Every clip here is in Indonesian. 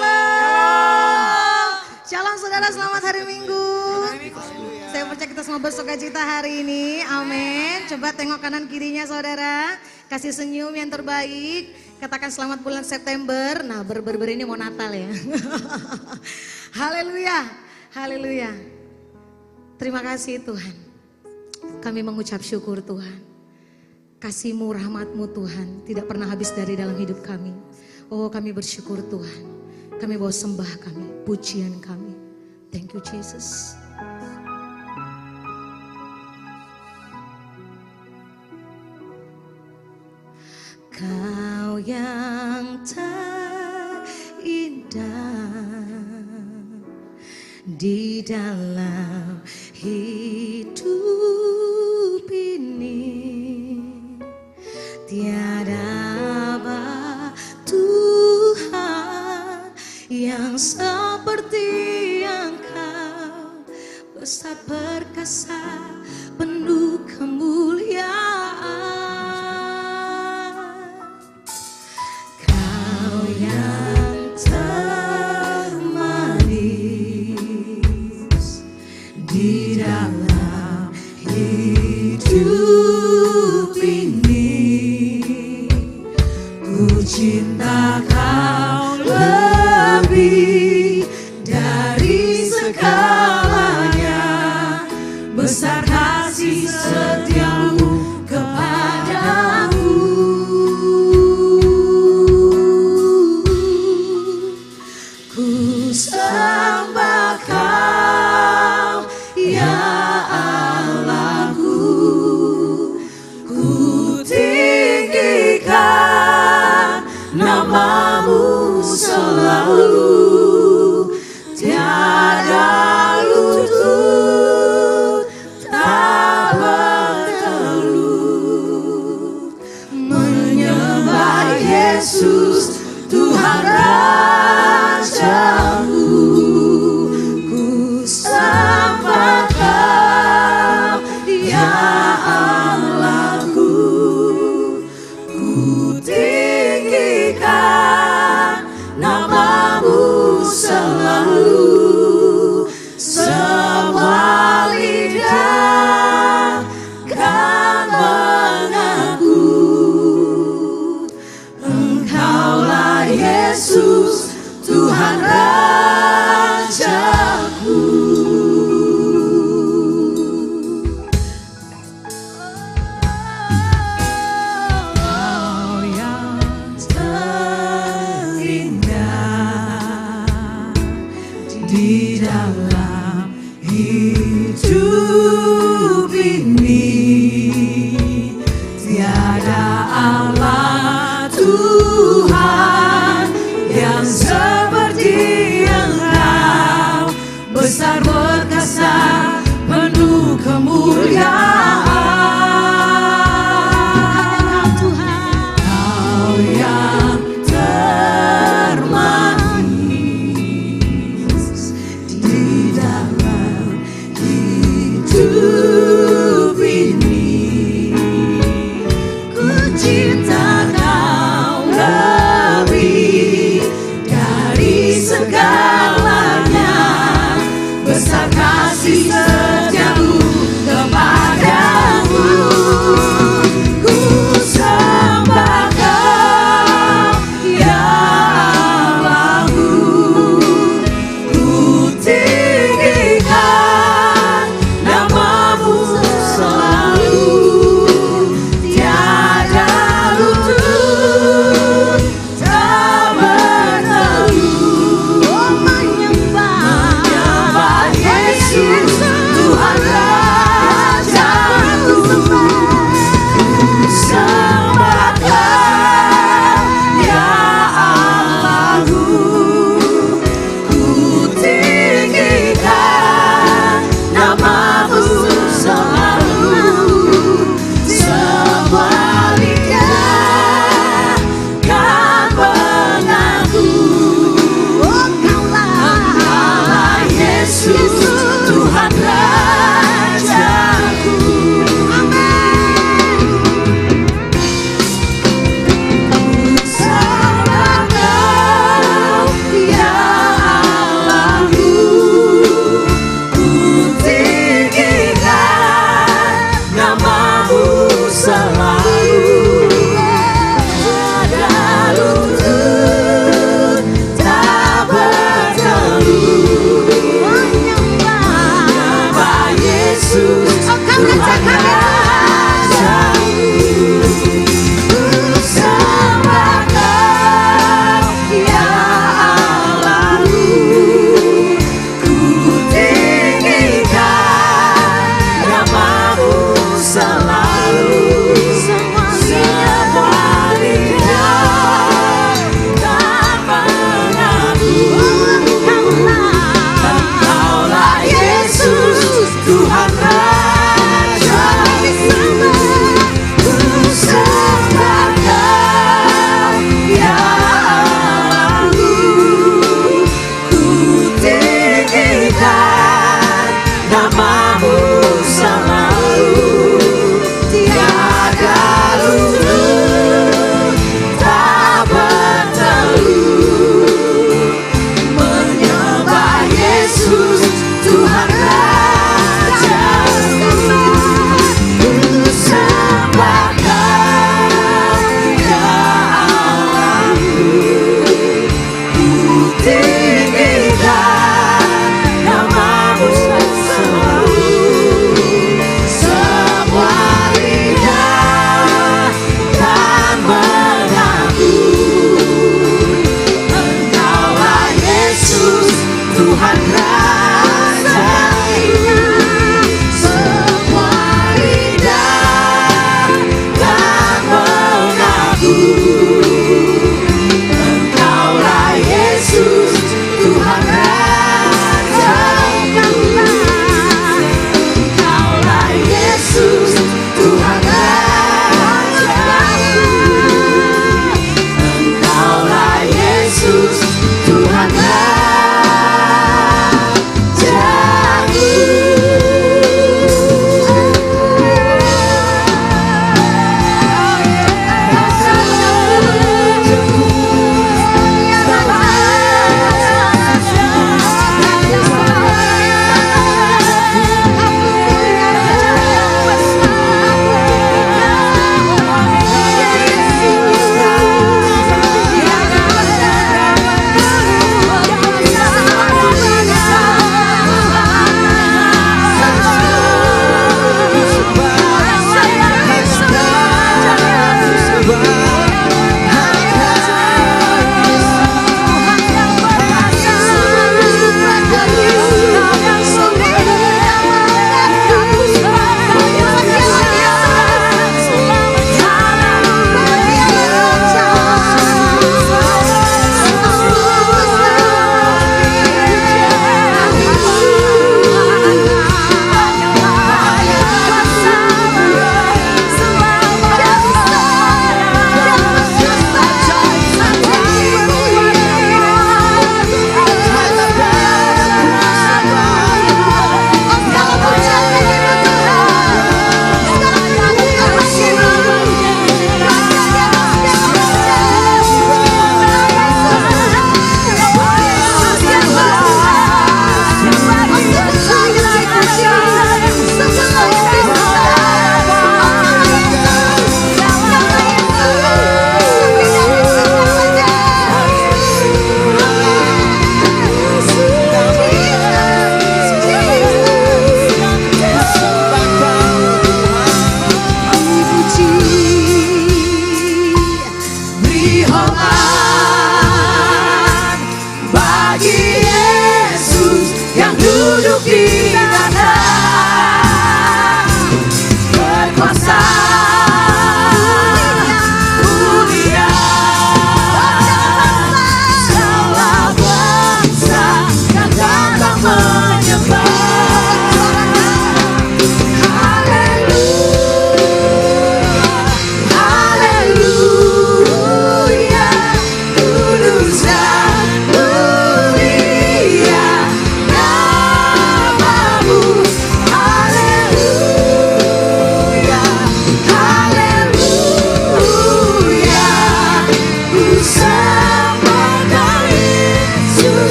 Shalom. Shalom saudara, selamat hari Minggu. Saya percaya kita semua bersuka cita hari ini. Amin. Coba tengok kanan kirinya saudara. Kasih senyum yang terbaik. Katakan selamat bulan September. Nah ber ini mau Natal ya. Haleluya. Haleluya. Terima kasih Tuhan. Kami mengucap syukur Tuhan. Kasih-Mu, rahmat-Mu Tuhan tidak pernah habis dari dalam hidup kami. Oh kami bersyukur Tuhan. Kami bawa sembah kami, pujian kami. Thank you Jesus. Kau yang terindah di dalam hidup ini. Tiada apa Tuhan yang seperti Engkau, besar perkasa penuh kemuliaan. Kau yang termanis di dalam hidup ini. Ku cinta Kau lebih dari segalanya. Besar kasih setiamu kepadaku. Ku sembah Kau ya Allahku. Ku tinggikan nama-Mu selalu. Tiada lutut tak bertelut menyembah Yesus Tuhan Rajaku. Ku sembah Kau ya Allahku. Ku tinggikan nama-Mu selalu. Semua lidah kan mengaku Engkaulah Yesus Tuhan Rajaku. Kau yang terindah di dalam hidup ini. Tiada Allah Tuhan yang seperti Engkau, besar perkasa penuh kemuliaan. Kau yang termanis di dalam hidup ini. Ku cinta Kau lebih dari segalanya.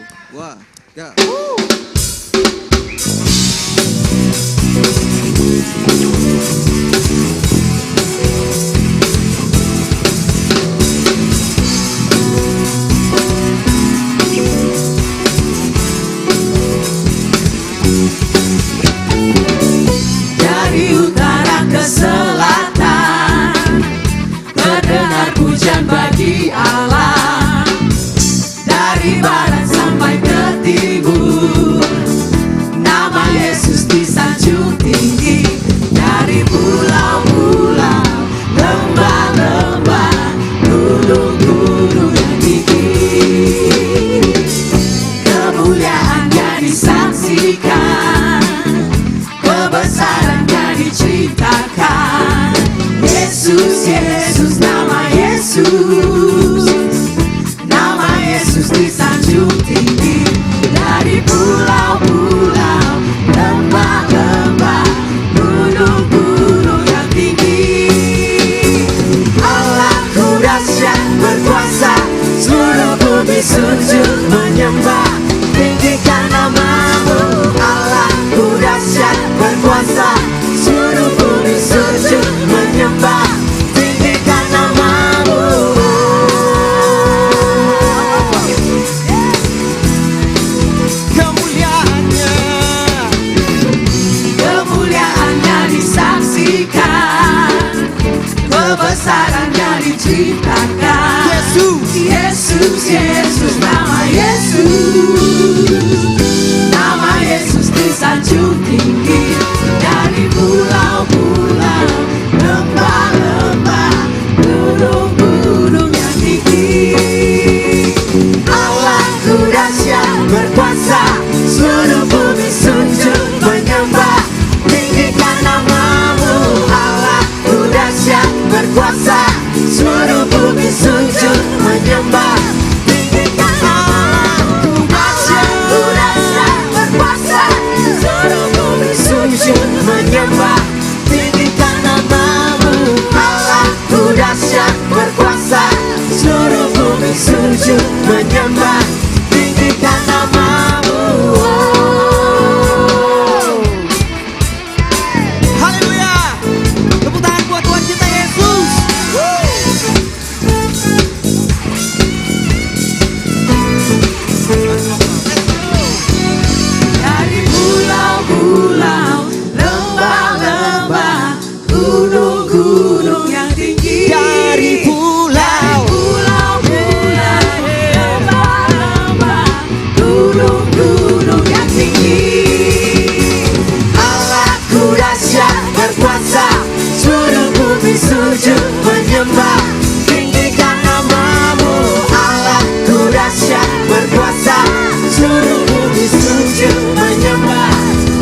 2, 3. Dari utara ke selatan terdengar pujian bagi Allah. Dari barat sampai ke timur nama Yesus disanjung tinggi. Dari pulau-pulau, lembah-lembah, gunung-gunung yang tinggi, kemuliaannya disaksikan, kebesarannya diceritakan. Yesus, Yesus, nama Yesus, nama Yesus disanjung tinggi. Dari pulau-pulau, lembah-lembah, gunung-gunung yang tinggi. Allahku dahsyat berkuasa, seluruh bumi sujud menyembah. Tinggikan namamu, Allahku dahsyat berkuasa, seluruh bumi sujud menyembah. Tinggikan namamu. Kemuliaannya disaksikan, kebesarannya diceritakan. Yesus, Yesus, nama Yesus, nama Yesus disanjung tinggi. Dari pulau-pulau, lembah-lembah, gunung-gunung yang tinggi. Allahku dahsyat berkuasa, seluruh bumi sujud menyembah. Tinggikan namamu, Allahku dahsyat berkuasa, seluruh bumi sujud menyembah. Tinggikan namamu, Allahku dahsyat berkuasa, seluruh bumi sujud menyembah. Tinggikan namamu, Allahku dahsyat berkuasa, seluruh bumi sujud menyembah. Tinggikan namamu. Haleluya. Tepuk tangan buat Tuhan kita Yesus. Dari pulau-pulau, lembah-lembah, gunung-gunung yang tinggi. Dari pulau-pulau, lembah-lembah, gunung-gunung yang tinggi. Allahku dahsyat berkuasa, seluruh bumi sujud menyembah. Tinggikan namamu, Allahku dahsyat berkuasa, seluruh bumi sujud menyembah.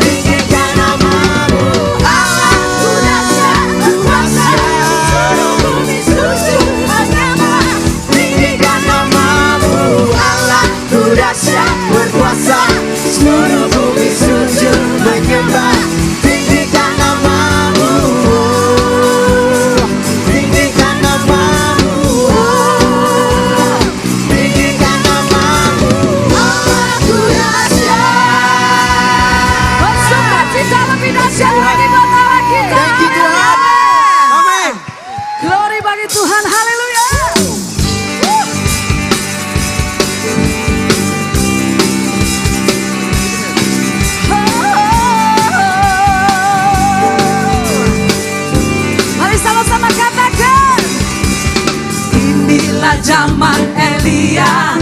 Tinggikan namamu, Allahku dahsyat berkuasa, seluruh bumi sujud menyembah. Tinggikan namamu, Allahku dahsyat berkuasa, seluruh bumi sujud menyembah. Tinggikan namamu, tinggikan namamu, tinggikan namamu, Allahku dahsyat. Bersukacita lebih dahsyat lagi buat Allah kita. Thank you Tuhan. Amin. Glory bagi Tuhan, haleluya. Mari sama-sama katakan. Inilah zaman Elia,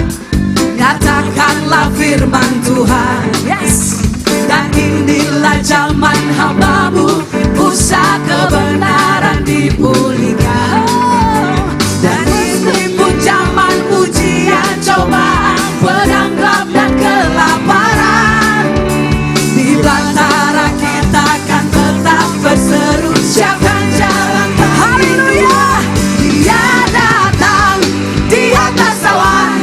katakanlah firman Tuhan. Yes. Dan inilah zaman hamba-Mu, Musa kebenaran dipulihkan. Dan ini pun zaman ujian, cobaan, pedang gelap dan kelaparan. Di antara kita kan tetap berseru, siapkan jalan haleluya. Dia datang di atas awan,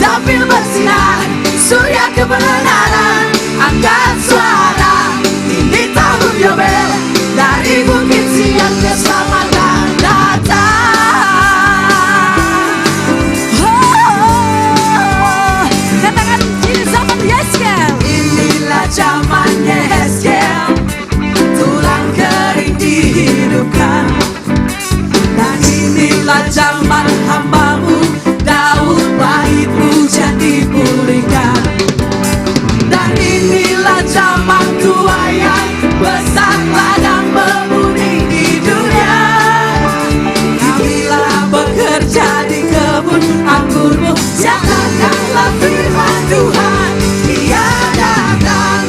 tampil bersinar, surya kebenaran. Angkat suara, ini tahun Yobel, dari bukit Sion keselamatan datang. Katakan zamannya Hezkel, tulang kering dihidupkan. Dan inilah zaman hambamu Daud, baitmu jadi pulihkan. Dan inilah zaman tua yang besar ladang berbunyi di dunia. Kamilah bekerja di kebun anggurmu, nyatakanlah firman Tuhan. Dia datang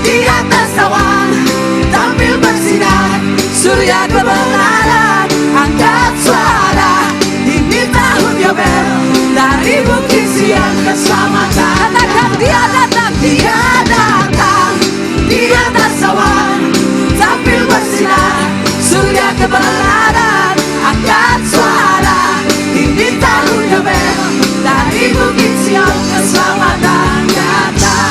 di atas awan, tampil bersinar, surya kebenaran. Angkat suara, ini tahun Yobel, dari bukit Sion keselamatan. Katakan dia datang, dia datang di atas awan, tampil bersinar, surya kebenaran. Angkat suara, ini tahun Yobel, dari bukit Sion keselamatan datang.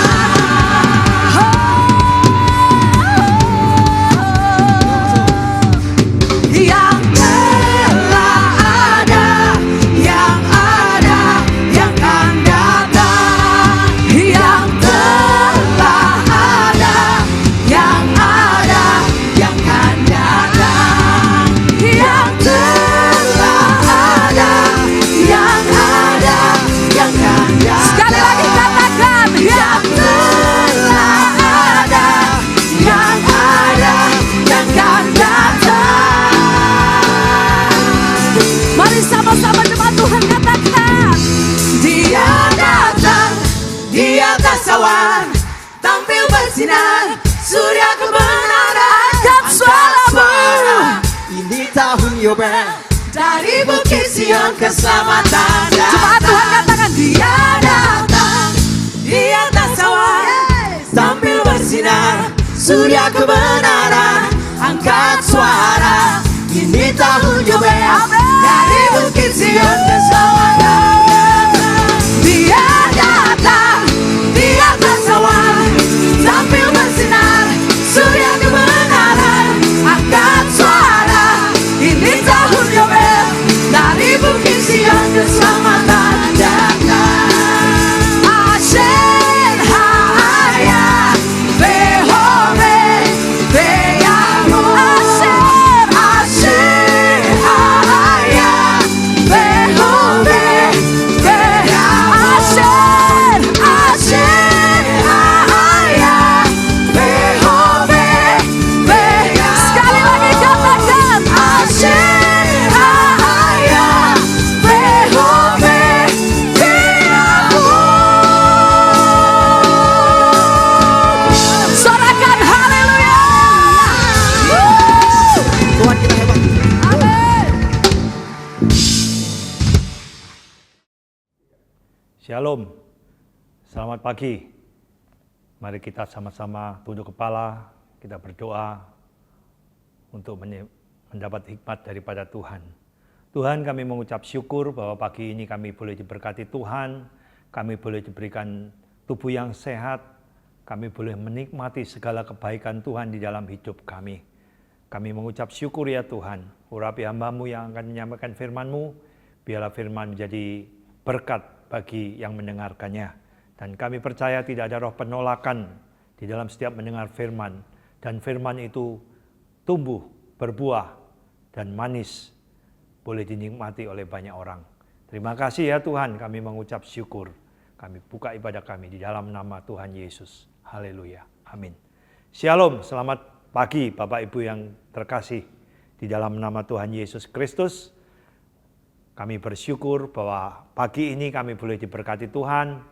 Yang telah ada, yang ada, yang akan datang. Yang telah ada, yang ada, yang akan datang. Yang telah ada, yang ada, yang akan datang. Sekali lagi katakan, yang telah ada, yang ada, yang akan datang. Mari sama-sama jemaat Tuhan katakan, dia datang di atas awan, tampil bersinar, surya kebenaran. Angkat suaramu, Ini tahun Yobel, dari bukit Sion keselamatan. Jemaat Tuhan katakan, dia datang di atas awan, tampil bersinar, surya kebenaran. Angkat suara, ini tahun Yobel, dari bukit Sion keselamatan. Dia datang di atas awan, tampil bersinar, surya kebenaran. Angkat suara, ini tahun Yobel, dari bukit Sion keselamatan datang. Asher haya Behove Beyamu. Asher haya Behove Beyamu. Asher haya Behove Beyamu. Sekali lagi katakan, Asher haya Behove Beyamu. Sorakan haleluya. Tuhan kita hebat. Amin. Shalom, selamat pagi. Mari kita sama-sama tunduk kepala, kita berdoa untuk mendapat hikmat daripada Tuhan. Tuhan, kami mengucap syukur bahwa pagi ini kami boleh diberkati Tuhan, kami boleh diberikan tubuh yang sehat, kami boleh menikmati segala kebaikan Tuhan di dalam hidup kami. Kami mengucap syukur ya Tuhan, urapi hamba-Mu yang akan menyampaikan firman-Mu, biarlah firman menjadi berkat bagi yang mendengarkannya. Dan kami percaya tidak ada roh penolakan di dalam setiap mendengar firman. Dan firman itu tumbuh, berbuah, dan manis, boleh dinikmati oleh banyak orang. Terima kasih ya Tuhan, kami mengucap syukur. Kami buka ibadah kami di dalam nama Tuhan Yesus. Haleluya. Amin. Shalom, selamat pagi Bapak Ibu yang terkasih. Di dalam nama Tuhan Yesus Kristus, kami bersyukur bahwa pagi ini kami boleh diberkati Tuhan,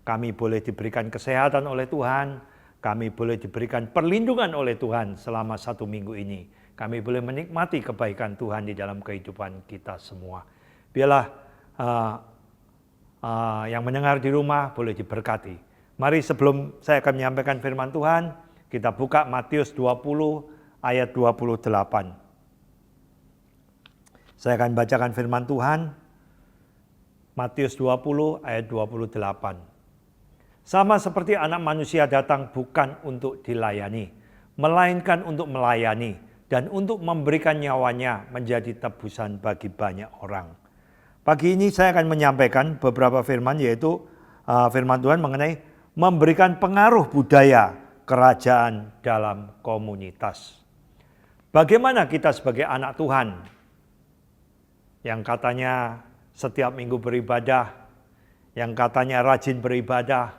kami boleh diberikan kesehatan oleh Tuhan, kami boleh diberikan perlindungan oleh Tuhan selama 1 minggu ini. Kami boleh menikmati kebaikan Tuhan di dalam kehidupan kita semua. Biarlah yang mendengar di rumah boleh diberkati. Mari sebelum saya akan menyampaikan firman Tuhan, kita buka Matius 20 ayat 28. Saya akan bacakan firman Tuhan, Matius 20 ayat 28. Sama seperti anak manusia datang bukan untuk dilayani, melainkan untuk melayani dan untuk memberikan nyawanya menjadi tebusan bagi banyak orang. Pagi ini saya akan menyampaikan beberapa firman, yaitu firman Tuhan mengenai memberikan pengaruh budaya kerajaan dalam komunitas. Bagaimana kita sebagai anak Tuhan yang katanya setiap minggu beribadah, yang katanya rajin beribadah,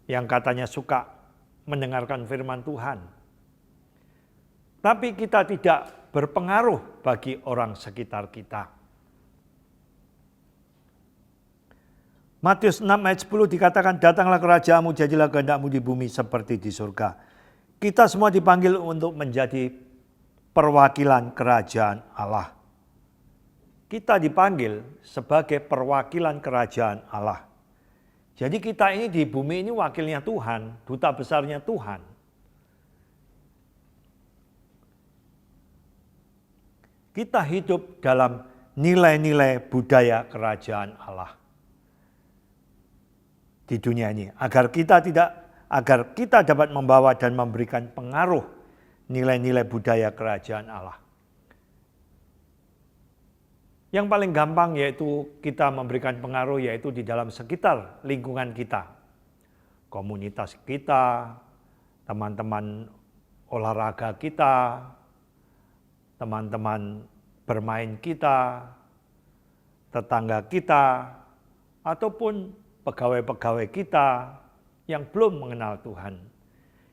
yang katanya suka mendengarkan firman Tuhan, tapi kita tidak berpengaruh bagi orang sekitar kita. Matius 6 ayat 10 dikatakan, datanglah kerajaanmu, jadilah kehendakmu di bumi seperti di surga. Kita semua dipanggil untuk menjadi perwakilan kerajaan Allah. Kita dipanggil sebagai perwakilan kerajaan Allah. Jadi kita ini di bumi ini wakilnya Tuhan, duta besarnya Tuhan. Kita hidup dalam nilai-nilai budaya kerajaan Allah di dunia ini, agar kita dapat membawa dan memberikan pengaruh nilai-nilai budaya kerajaan Allah. Yang paling gampang yaitu kita memberikan pengaruh yaitu di dalam sekitar lingkungan kita. Komunitas kita, teman-teman olahraga kita, teman-teman bermain kita, tetangga kita, ataupun pegawai-pegawai kita yang belum mengenal Tuhan.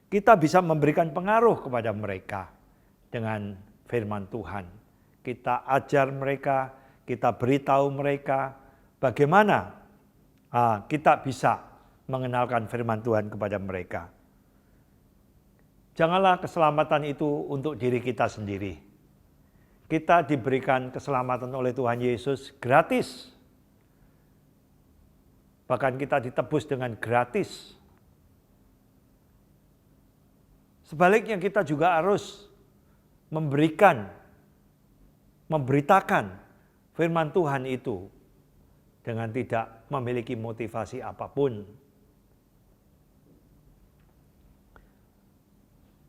Kita bisa memberikan pengaruh kepada mereka dengan firman Tuhan. Kita ajar mereka, kita beritahu mereka bagaimana kita bisa mengenalkan firman Tuhan kepada mereka. Janganlah keselamatan itu untuk diri kita sendiri. Kita diberikan keselamatan oleh Tuhan Yesus gratis. Bahkan kita ditebus dengan gratis. Sebaliknya kita juga harus memberitakan firman Tuhan itu dengan tidak memiliki motivasi apapun.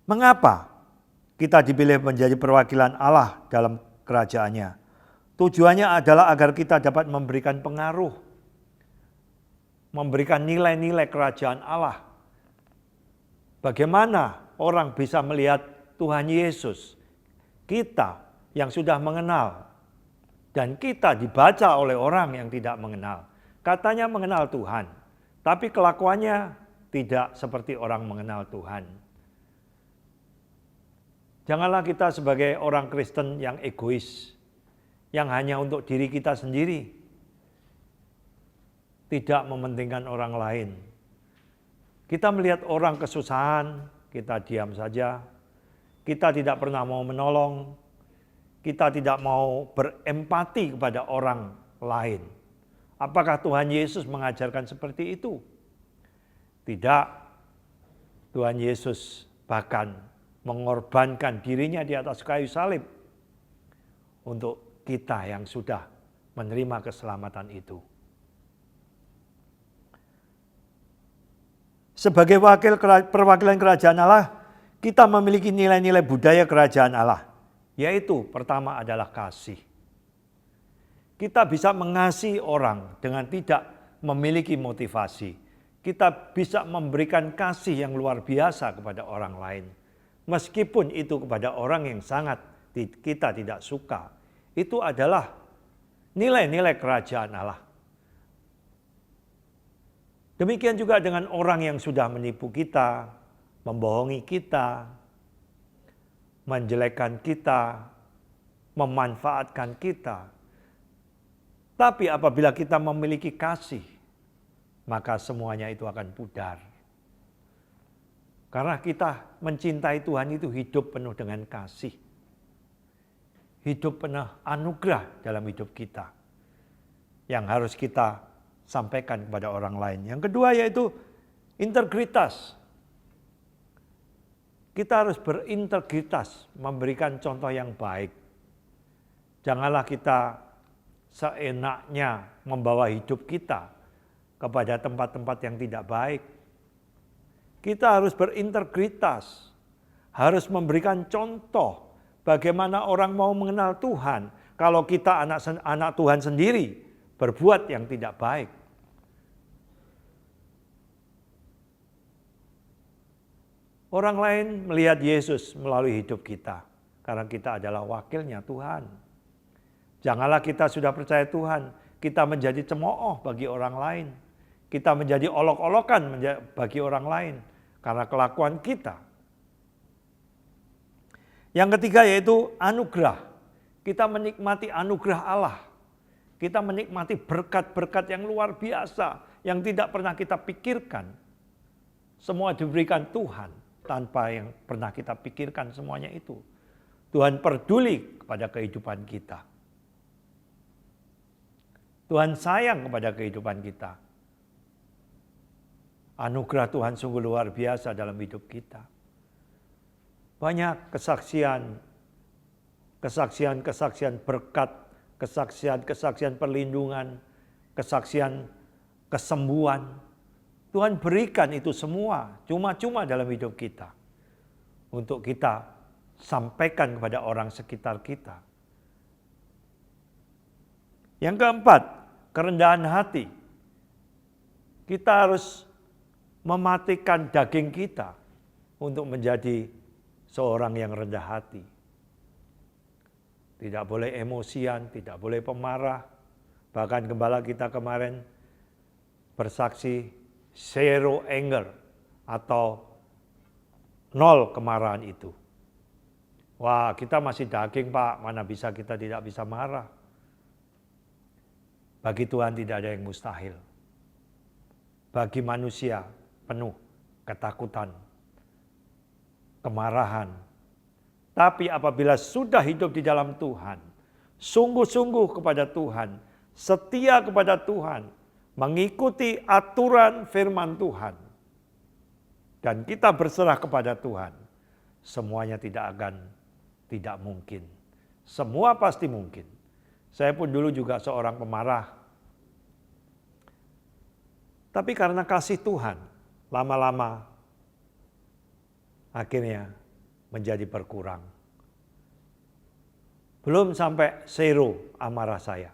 Mengapa kita dipilih menjadi perwakilan Allah dalam kerajaannya? Tujuannya adalah agar kita dapat memberikan pengaruh, memberikan nilai-nilai kerajaan Allah. Bagaimana orang bisa melihat Tuhan Yesus, kita yang sudah mengenal, dan kita dibaca oleh orang yang tidak mengenal. Katanya mengenal Tuhan, tapi kelakuannya tidak seperti orang mengenal Tuhan. Janganlah kita sebagai orang Kristen yang egois, yang hanya untuk diri kita sendiri, tidak mementingkan orang lain. Kita melihat orang kesusahan, kita diam saja. Kita tidak pernah mau menolong. Kita tidak mau berempati kepada orang lain. Apakah Tuhan Yesus mengajarkan seperti itu? Tidak. Tuhan Yesus bahkan mengorbankan dirinya di atas kayu salib untuk kita yang sudah menerima keselamatan itu. Sebagai perwakilan kerajaan Allah, kita memiliki nilai-nilai budaya kerajaan Allah. Yaitu pertama adalah kasih. Kita bisa mengasihi orang dengan tidak memiliki motivasi. Kita bisa memberikan kasih yang luar biasa kepada orang lain. Meskipun itu kepada orang yang sangat kita tidak suka. Itu adalah nilai-nilai kerajaan Allah. Demikian juga dengan orang yang sudah menipu kita, membohongi kita, menjelekkan kita, memanfaatkan kita. Tapi apabila kita memiliki kasih, maka semuanya itu akan pudar. Karena kita mencintai Tuhan itu hidup penuh dengan kasih. Hidup penuh anugerah dalam hidup kita. Yang harus kita sampaikan kepada orang lain. Yang kedua yaitu integritas. Kita harus berintegritas, memberikan contoh yang baik. Janganlah kita seenaknya membawa hidup kita kepada tempat-tempat yang tidak baik. Kita harus berintegritas, harus memberikan contoh bagaimana orang mau mengenal Tuhan kalau kita anak Tuhan sendiri berbuat yang tidak baik. Orang lain melihat Yesus melalui hidup kita. Karena kita adalah wakilnya Tuhan. Janganlah kita sudah percaya Tuhan, kita menjadi cemooh bagi orang lain. Kita menjadi olok-olokan bagi orang lain. Karena kelakuan kita. Yang ketiga yaitu anugerah. Kita menikmati anugerah Allah. Kita menikmati berkat-berkat yang luar biasa. Yang tidak pernah kita pikirkan. Semua diberikan Tuhan. Tanpa yang pernah kita pikirkan semuanya itu. Tuhan peduli kepada kehidupan kita. Tuhan sayang kepada kehidupan kita. Anugerah Tuhan sungguh luar biasa dalam hidup kita. Banyak kesaksian berkat, kesaksian perlindungan, kesaksian kesembuhan. Tuhan berikan itu semua cuma-cuma dalam hidup kita. Untuk kita sampaikan kepada orang sekitar kita. Yang keempat, kerendahan hati. Kita harus mematikan daging kita untuk menjadi seorang yang rendah hati. Tidak boleh emosian, tidak boleh pemarah. Bahkan gembala kita kemarin bersaksi zero anger atau nol kemarahan itu. Wah, kita masih daging, Pak. Mana bisa kita tidak bisa marah. Bagi Tuhan tidak ada yang mustahil. Bagi manusia penuh ketakutan, kemarahan. Tapi apabila sudah hidup di dalam Tuhan, sungguh-sungguh kepada Tuhan, setia kepada Tuhan, mengikuti aturan firman Tuhan, dan kita berserah kepada Tuhan, semuanya tidak mungkin. Semua pasti mungkin. Saya pun dulu juga seorang pemarah. Tapi karena kasih Tuhan, lama-lama akhirnya menjadi berkurang. Belum sampai zero amarah saya.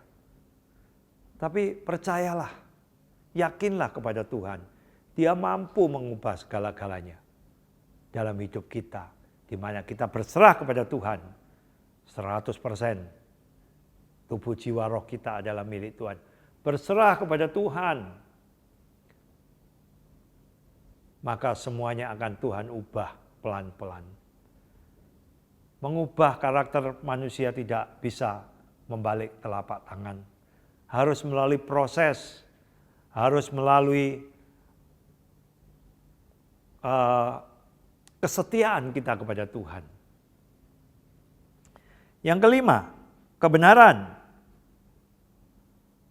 Tapi percayalah, yakinlah kepada Tuhan. Dia mampu mengubah segala-galanya dalam hidup kita. Di mana kita berserah kepada Tuhan 100%. Tubuh jiwa roh kita adalah milik Tuhan. Berserah kepada Tuhan. Maka semuanya akan Tuhan ubah pelan-pelan. Mengubah karakter manusia tidak bisa membalik telapak tangan. Harus melalui proses, harus melalui kesetiaan kita kepada Tuhan. Yang kelima, kebenaran.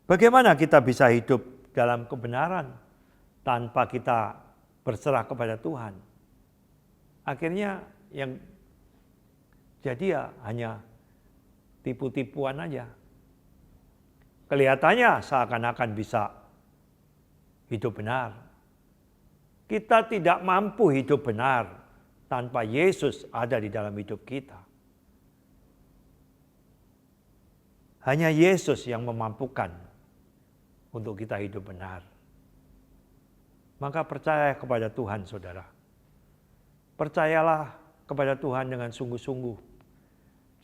Bagaimana kita bisa hidup dalam kebenaran tanpa kita berserah kepada Tuhan? Akhirnya yang jadi ya hanya tipu-tipuan aja. Kelihatannya seakan-akan bisa hidup benar. Kita tidak mampu hidup benar tanpa Yesus ada di dalam hidup kita. Hanya Yesus yang memampukan untuk kita hidup benar. Maka percaya kepada Tuhan, saudara. Percayalah kepada Tuhan dengan sungguh-sungguh.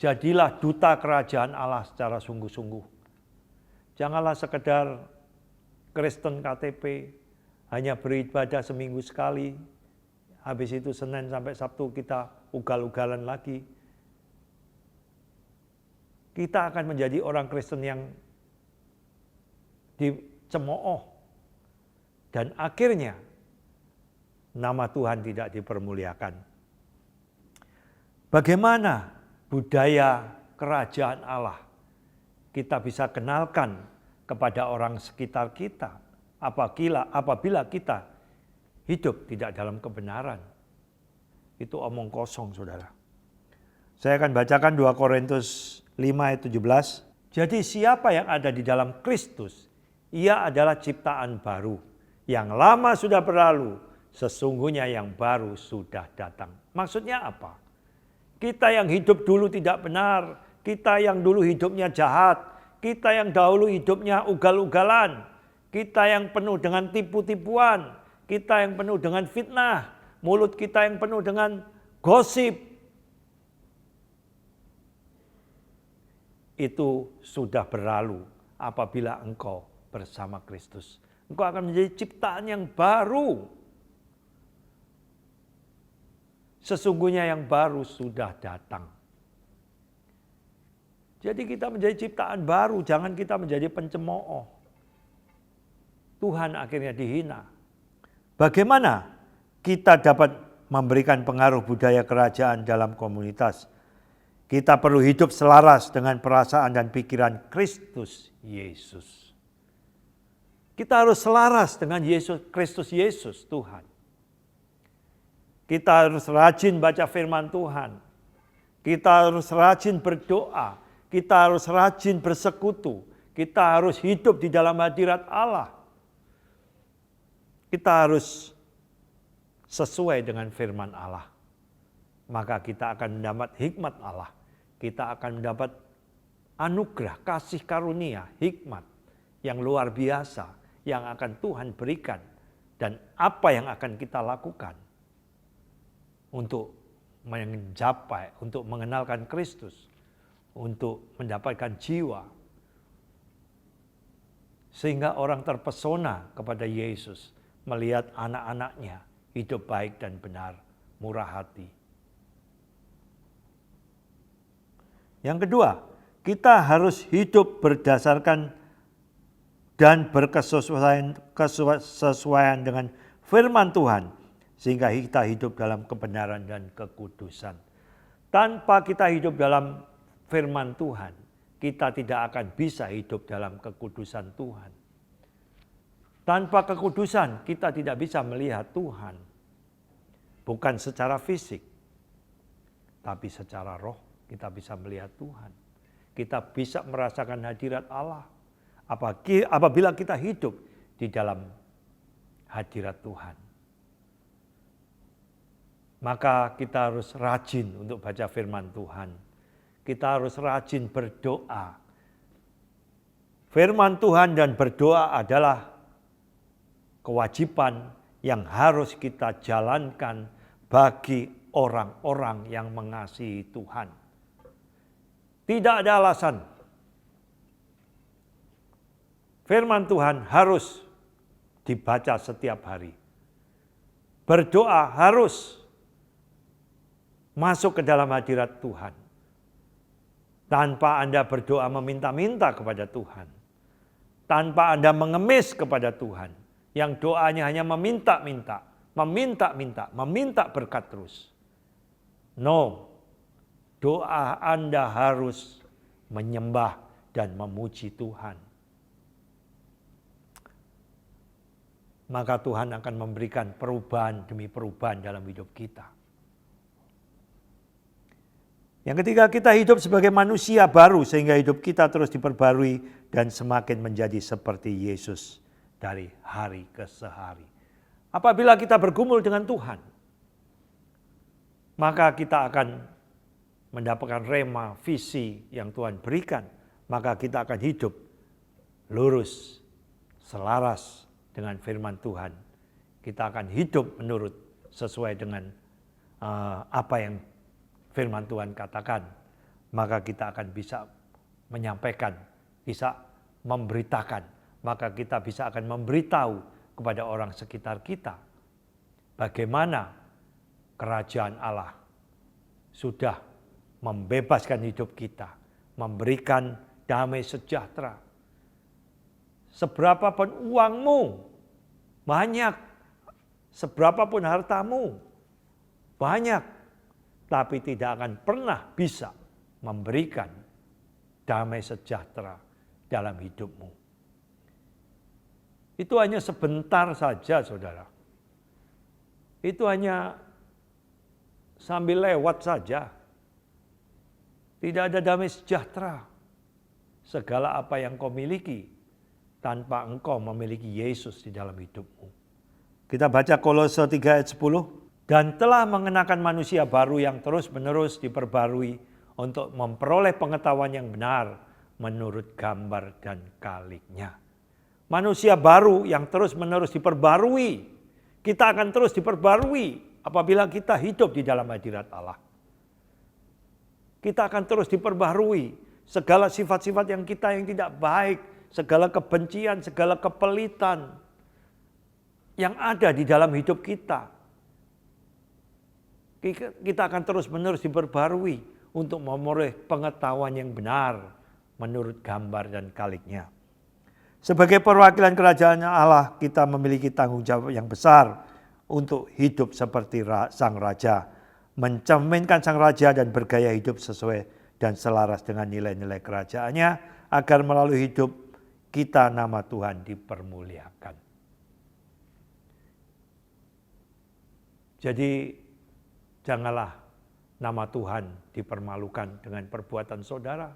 Jadilah duta kerajaan Allah secara sungguh-sungguh. Janganlah sekedar Kristen KTP, hanya beribadah seminggu sekali. Habis itu Senin sampai Sabtu kita ugal-ugalan lagi. Kita akan menjadi orang Kristen yang dicemooh. Dan akhirnya nama Tuhan tidak dipermuliakan. Bagaimana budaya kerajaan Allah kita bisa kenalkan kepada orang sekitar kita apabila kita hidup tidak dalam kebenaran. Itu omong kosong, saudara. Saya akan bacakan 2 Korintus 5 ayat 17. Jadi siapa yang ada di dalam Kristus, ia adalah ciptaan baru. Yang lama sudah berlalu, sesungguhnya yang baru sudah datang. Maksudnya apa? Kita yang hidup dulu tidak benar, kita yang dulu hidupnya jahat, kita yang dahulu hidupnya ugal-ugalan, kita yang penuh dengan tipu-tipuan, kita yang penuh dengan fitnah, mulut kita yang penuh dengan gosip, itu sudah berlalu apabila engkau bersama Kristus. Engkau akan menjadi ciptaan yang baru. Sesungguhnya yang baru sudah datang. Jadi kita menjadi ciptaan baru, jangan kita menjadi pencemooh. Tuhan akhirnya dihina. Bagaimana kita dapat memberikan pengaruh budaya kerajaan dalam komunitas? Kita perlu hidup selaras dengan perasaan dan pikiran Kristus Yesus. Kita harus selaras dengan Kristus Yesus Tuhan. Kita harus rajin baca firman Tuhan. Kita harus rajin berdoa. Kita harus rajin bersekutu. Kita harus hidup di dalam hadirat Allah. Kita harus sesuai dengan firman Allah. Maka kita akan mendapat hikmat Allah. Kita akan mendapat anugerah, kasih karunia, hikmat yang luar biasa yang akan Tuhan berikan. Dan apa yang akan kita lakukan untuk mencapai, untuk mengenalkan Kristus, untuk mendapatkan jiwa. Sehingga orang terpesona kepada Yesus, melihat anak-anaknya hidup baik dan benar, murah hati. Yang kedua, kita harus hidup berdasarkan dan berkesesuaian dengan firman Tuhan, sehingga kita hidup dalam kebenaran dan kekudusan. Tanpa kita hidup dalam firman Tuhan, kita tidak akan bisa hidup dalam kekudusan Tuhan. Tanpa kekudusan, kita tidak bisa melihat Tuhan. Bukan secara fisik, tapi secara roh kita bisa melihat Tuhan. Kita bisa merasakan hadirat Allah apabila kita hidup di dalam hadirat Tuhan. Maka kita harus rajin untuk baca firman Tuhan. Kita harus rajin berdoa. Firman Tuhan dan berdoa adalah kewajiban yang harus kita jalankan bagi orang-orang yang mengasihi Tuhan. Tidak ada alasan. Firman Tuhan harus dibaca setiap hari. Berdoa harus masuk ke dalam hadirat Tuhan. Tanpa Anda berdoa meminta-minta kepada Tuhan. Tanpa Anda mengemis kepada Tuhan. Yang doanya hanya meminta-minta. Meminta berkat terus. No. Doa Anda harus menyembah dan memuji Tuhan. Maka Tuhan akan memberikan perubahan demi perubahan dalam hidup kita. Yang ketiga, kita hidup sebagai manusia baru sehingga hidup kita terus diperbarui dan semakin menjadi seperti Yesus dari hari ke hari. Apabila kita bergumul dengan Tuhan, maka kita akan mendapatkan rema, visi yang Tuhan berikan. Maka kita akan hidup lurus, selaras dengan firman Tuhan. Kita akan hidup menurut sesuai dengan apa yang firman Tuhan katakan, maka kita akan bisa menyampaikan, bisa memberitakan, maka kita bisa akan memberitahu kepada orang sekitar kita bagaimana kerajaan Allah sudah membebaskan hidup kita, memberikan damai sejahtera. Seberapapun uangmu, banyak. Seberapapun hartamu, banyak. Tapi tidak akan pernah bisa memberikan damai sejahtera dalam hidupmu. Itu hanya sebentar saja, saudara. Itu hanya sambil lewat saja. Tidak ada damai sejahtera. Segala apa yang kau miliki tanpa engkau memiliki Yesus di dalam hidupmu. Kita baca Kolose 3 ayat 10. Dan telah mengenakan manusia baru yang terus-menerus diperbarui untuk memperoleh pengetahuan yang benar menurut gambar dan kaliknya. Manusia baru yang terus-menerus diperbarui. Kita akan terus diperbarui apabila kita hidup di dalam hadirat Allah. Kita akan terus diperbaharui. Segala sifat-sifat yang tidak baik, segala kebencian, segala kepelitan yang ada di dalam hidup kita. Kita akan terus-menerus diperbaharui untuk memperoleh pengetahuan yang benar menurut gambar dan kaliknya. Sebagai perwakilan kerajaan Allah, kita memiliki tanggung jawab yang besar untuk hidup seperti Sang Raja, mencerminkan Sang Raja dan bergaya hidup sesuai dan selaras dengan nilai-nilai kerajaannya, agar melalui hidup kita nama Tuhan dipermuliakan. Jadi janganlah nama Tuhan dipermalukan dengan perbuatan saudara.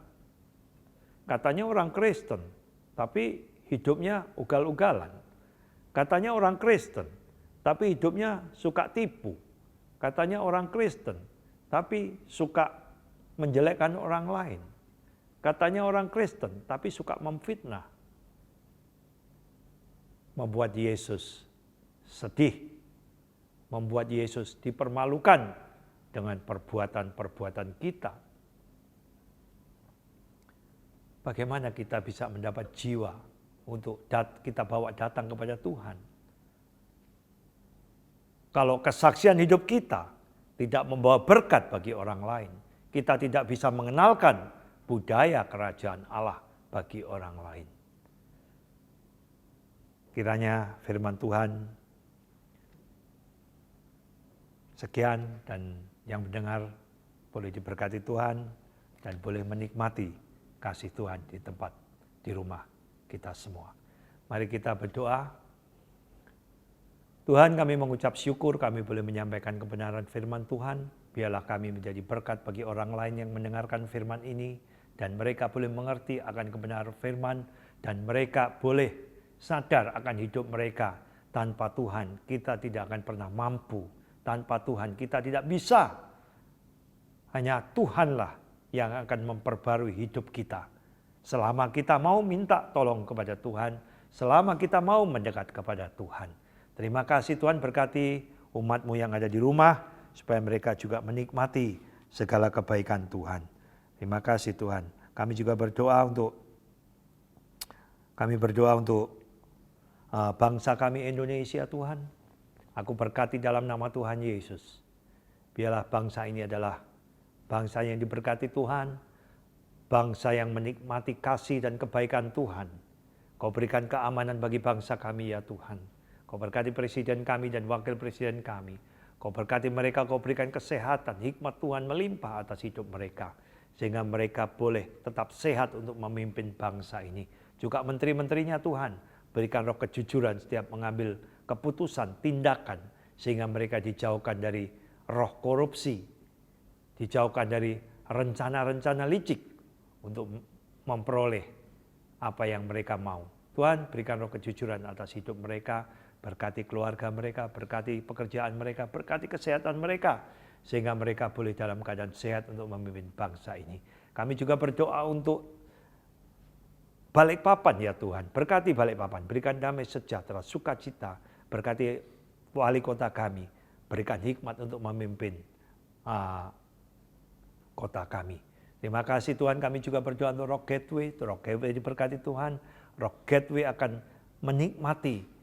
Katanya orang Kristen, tapi hidupnya ugal-ugalan. Katanya orang Kristen, tapi hidupnya suka tipu. Katanya orang Kristen, tapi suka menjelekkan orang lain. Katanya orang Kristen, tapi suka memfitnah. Membuat Yesus sedih. Membuat Yesus dipermalukan dengan perbuatan-perbuatan kita. Bagaimana kita bisa mendapat jiwa untuk kita bawa datang kepada Tuhan? Kalau kesaksian hidup kita tidak membawa berkat bagi orang lain, kita tidak bisa mengenalkan budaya kerajaan Allah bagi orang lain. Kiranya firman Tuhan sekian, dan yang mendengar boleh diberkati Tuhan dan boleh menikmati kasih Tuhan di rumah kita semua. Mari kita berdoa. Tuhan, kami mengucap syukur kami boleh menyampaikan kebenaran firman Tuhan. Biarlah kami menjadi berkat bagi orang lain yang mendengarkan firman ini, dan mereka boleh mengerti akan kebenaran firman, dan mereka boleh sadar akan hidup mereka. Tanpa Tuhan kita tidak akan pernah mampu. Tanpa Tuhan kita tidak bisa. Hanya Tuhanlah yang akan memperbarui hidup kita. Selama kita mau minta tolong kepada Tuhan, selama kita mau mendekat kepada Tuhan. Terima kasih Tuhan, berkati umat-Mu yang ada di rumah, supaya mereka juga menikmati segala kebaikan Tuhan. Terima kasih Tuhan. Kami juga berdoa untuk bangsa kami Indonesia Tuhan. Aku berkati dalam nama Tuhan Yesus. Biarlah bangsa ini adalah bangsa yang diberkati Tuhan, bangsa yang menikmati kasih dan kebaikan Tuhan. Kau berikan keamanan bagi bangsa kami ya Tuhan. Kau berkati presiden kami dan wakil presiden kami. Kau berkati mereka, kau berikan kesehatan, hikmat Tuhan melimpah atas hidup mereka. Sehingga mereka boleh tetap sehat untuk memimpin bangsa ini. Juga menteri-menterinya Tuhan, berikan roh kejujuran setiap mengambil keputusan, tindakan. Sehingga mereka dijauhkan dari roh korupsi. Dijauhkan dari rencana-rencana licik untuk memperoleh apa yang mereka mau. Tuhan, berikan roh kejujuran atas hidup mereka. Berkati keluarga mereka, berkati pekerjaan mereka, berkati kesehatan mereka. Sehingga mereka boleh dalam keadaan sehat untuk memimpin bangsa ini. Kami juga berdoa untuk Balikpapan ya Tuhan. Berkati Balikpapan, berikan damai sejahtera, sukacita. Berkati wali kota kami, berikan hikmat untuk memimpin kota kami. Terima kasih Tuhan, kami juga berdoa untuk Rock Gateway. Rock Gateway diberkati Tuhan. Rock Gateway akan menikmati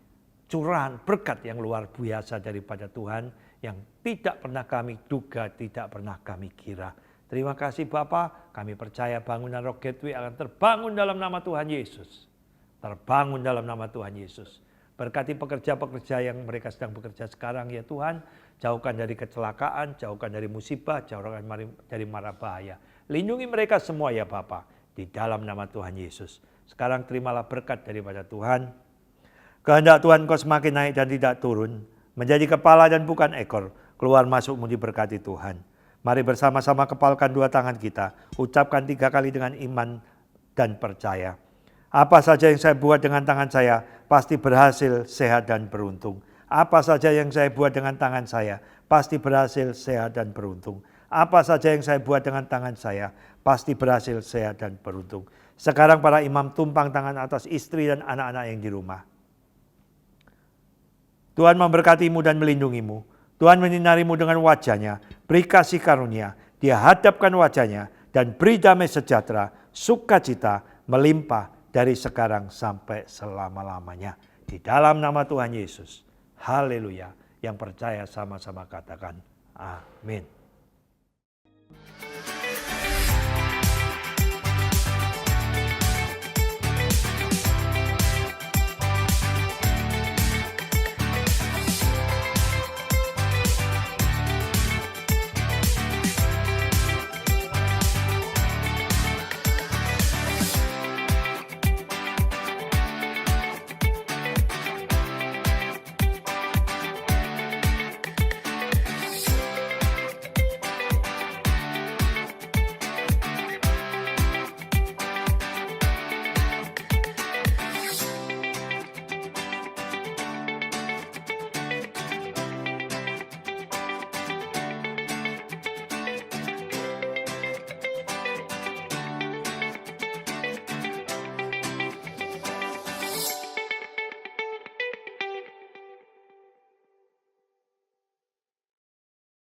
curahan berkat yang luar biasa daripada Tuhan yang tidak pernah kami duga, tidak pernah kami kira. Terima kasih Bapa, kami percaya bangunan Rock Gateway akan terbangun dalam nama Tuhan Yesus. Terbangun dalam nama Tuhan Yesus. Berkati pekerja-pekerja yang mereka sedang bekerja sekarang ya Tuhan. Jauhkan dari kecelakaan, jauhkan dari musibah, jauhkan dari mara bahaya. Lindungi mereka semua ya Bapa, di dalam nama Tuhan Yesus. Sekarang terimalah berkat daripada Tuhan. Kehendak Tuhan kau semakin naik dan tidak turun, menjadi kepala dan bukan ekor, keluar masukmu diberkati Tuhan. Mari bersama-sama kepalkan dua tangan kita, ucapkan 3 kali dengan iman dan percaya. Apa saja yang saya buat dengan tangan saya, pasti berhasil, sehat dan beruntung. Apa saja yang saya buat dengan tangan saya, pasti berhasil, sehat dan beruntung. Apa saja yang saya buat dengan tangan saya, pasti berhasil, sehat dan beruntung. Sekarang para imam tumpang tangan atas istri dan anak-anak yang di rumah. Tuhan memberkatimu dan melindungimu. Tuhan menyinarimu dengan wajah-Nya, beri kasih karunia, Dia hadapkan wajah-Nya, dan beri damai sejahtera, sukacita melimpah dari sekarang sampai selama-lamanya. Di dalam nama Tuhan Yesus. Haleluya. Yang percaya sama-sama katakan amin.